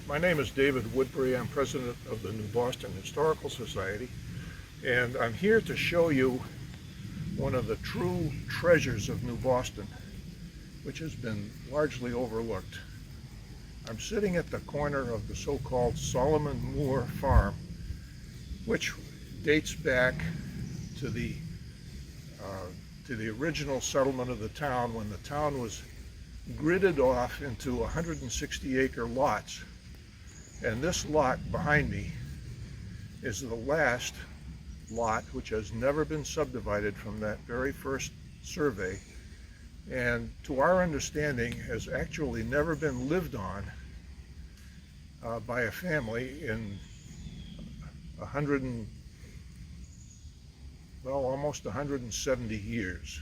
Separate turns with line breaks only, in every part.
My name is David Woodbury. I'm president of the New Boston Historical Society, and I'm here to show you one of the true treasures of New Boston, which has been largely overlooked. I'm sitting at the corner of the so-called Solomon Moor farm, which dates back to the original settlement of the town, when the town was gridded off into 160-acre lots. And this lot behind me is the last lot which has never been subdivided from that very first survey, and to our understanding has actually never been lived on by a family in almost 170 years.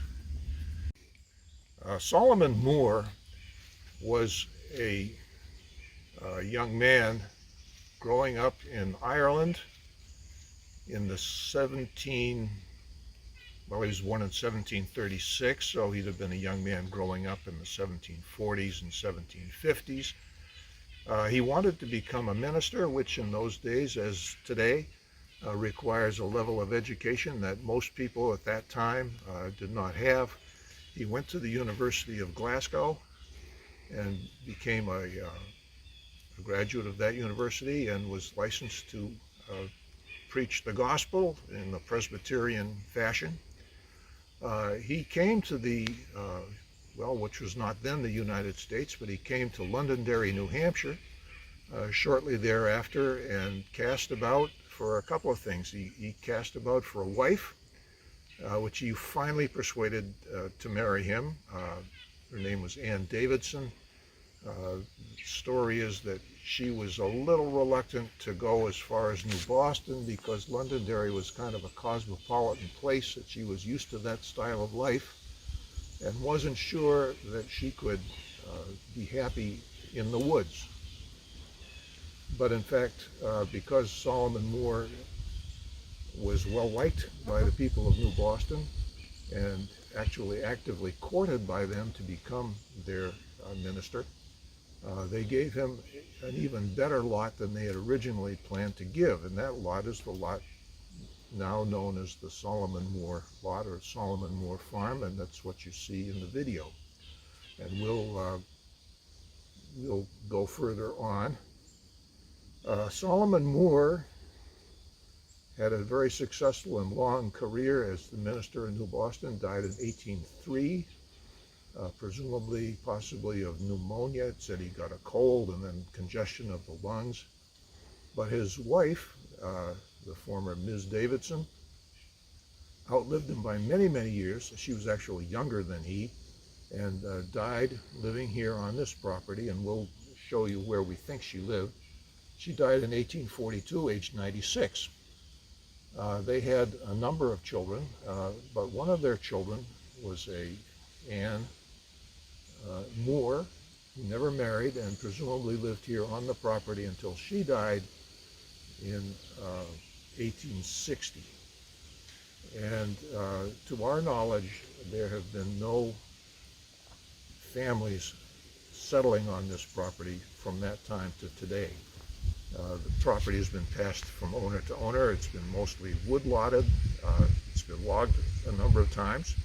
Solomon Moor was a young man growing up in Ireland in the he was born in 1736, so he'd have been a young man growing up in the 1740s and 1750s. He wanted to become a minister, which in those days, as today, requires a level of education that most people at that time did not have. He went to the University of Glasgow and became a graduate of that university and was licensed to preach the gospel in the Presbyterian fashion. He came to which was not then the United States, but he came to Londonderry, New Hampshire shortly thereafter and cast about for a couple of things. He cast about for a wife, which he finally persuaded to marry him. Her name was Ann Davidson. The story is that she was a little reluctant to go as far as New Boston because Londonderry was kind of a cosmopolitan place, that she was used to that style of life and wasn't sure that she could be happy in the woods. But in fact, because Solomon Moor was well liked by the people of New Boston and actually actively courted by them to become their minister, they gave him an even better lot than they had originally planned to give, and that lot is the lot now known as the Solomon Moor lot or Solomon Moor farm, and that's what you see in the video. And we'll go further on. Solomon Moor had a very successful and long career as the minister in New Boston. Died in 1803. Possibly of pneumonia. It said he got a cold and then congestion of the lungs. But his wife, the former Ms. Davidson, outlived him by many, many years. She was actually younger than he, and died living here on this property, and we'll show you where we think she lived. She died in 1842, aged 96. They had a number of children, but one of their children was Anne Moor, who never married and presumably lived here on the property until she died in 1860. And to our knowledge, there have been no families settling on this property from that time to today. The property has been passed from owner to owner. It's been mostly woodlotted. It's been logged a number of times.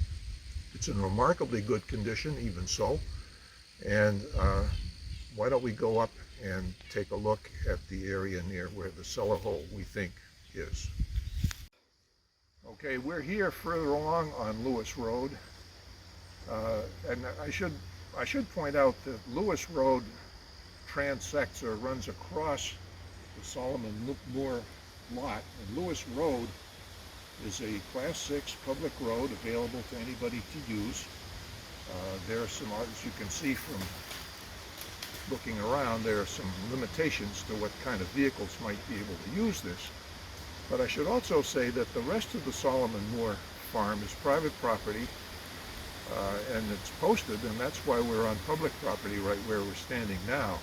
It's in remarkably good condition, even so. And why don't we go up and take a look at the area near where the cellar hole, we think, is. Okay, we're here further along on Lewis Road. And I should point out that Lewis Road transects or runs across the Solomon Moor lot. And Lewis Road is a Class 6 public road available to anybody to use. There are some, as you can see from looking around, there are some limitations to what kind of vehicles might be able to use this. But I should also say that the rest of the Solomon Moor farm is private property, and it's posted, and that's why we're on public property right where we're standing now.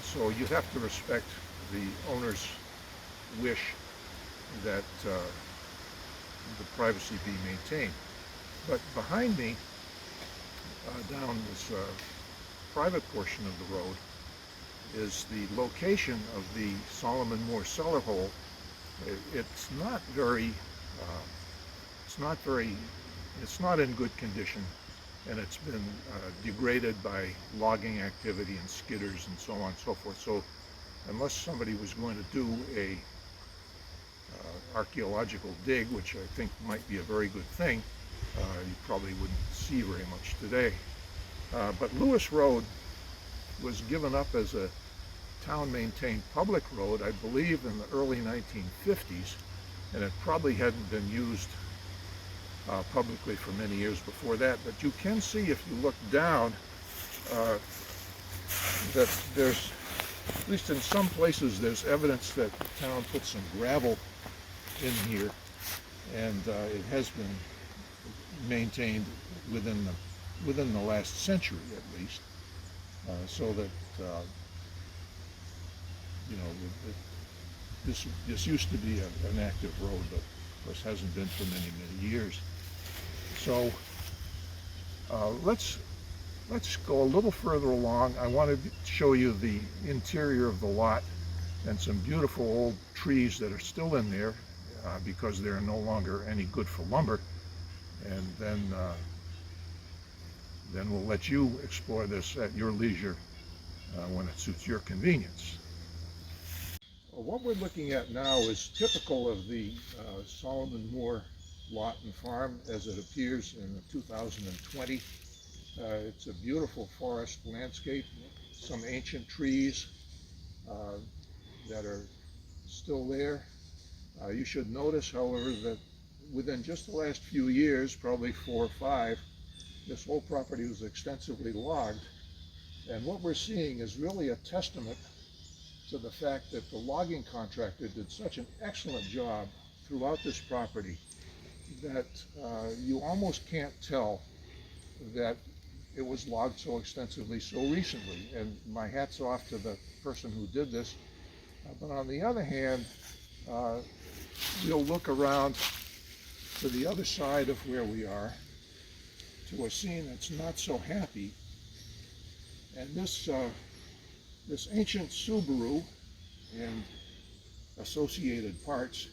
So you have to respect the owner's wish that the privacy be maintained. But behind me, down this private portion of the road, is the location of the Solomon Moor cellar hole. It's not very, it's not in good condition, and it's been degraded by logging activity and skidders and so on and so forth. So unless somebody was going to do a archaeological dig, which I think might be a very good thing, you probably wouldn't see very much today. But Lewis Road was given up as a town-maintained public road, I believe, in the early 1950s, and it probably hadn't been used publicly for many years before that. But you can see, if you look down, that there's, at least in some places, there's evidence that the town put some gravel in here, and it has been maintained within the last century at least, so that you know, this used to be an active road, but of course hasn't been for many years. So let's go a little further along. I wanted to show you the interior of the lot and some beautiful old trees that are still in there because they're no longer any good for lumber. And then we'll let you explore this at your leisure when it suits your convenience. Well, what we're looking at now is typical of the Solomon Moor lot and farm as it appears in 2020. It's a beautiful forest landscape, some ancient trees that are still there. You should notice, however, that within just the last few years, probably 4 or 5, this whole property was extensively logged. And what we're seeing is really a testament to the fact that the logging contractor did such an excellent job throughout this property that you almost can't tell that it was logged so extensively so recently. And my hat's off to the person who did this. But on the other hand, we'll look around to the other side of where we are to a scene that's not so happy. And this ancient Subaru and associated parts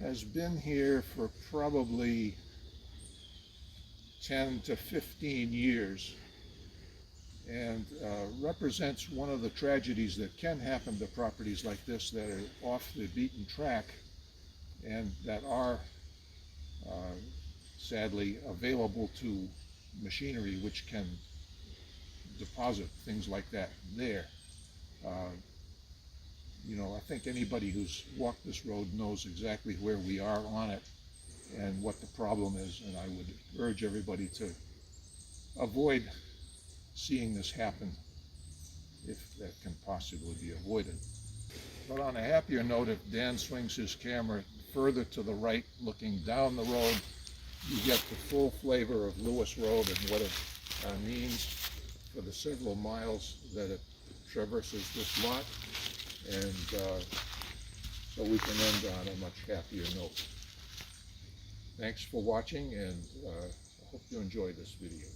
has been here for probably 10 to 15 years, and represents one of the tragedies that can happen to properties like this that are off the beaten track and that are sadly available to machinery which can deposit things like that there. You know, I think anybody who's walked this road knows exactly where we are on it and what the problem is, and I would urge everybody to avoid seeing this happen if that can possibly be avoided. But on a happier note, if Dan swings his camera further to the right, looking down the road, you get the full flavor of Lewis Road and what it means for the several miles that it traverses this lot. And so we can end on a much happier note. Thanks for watching, and I hope you enjoyed this video.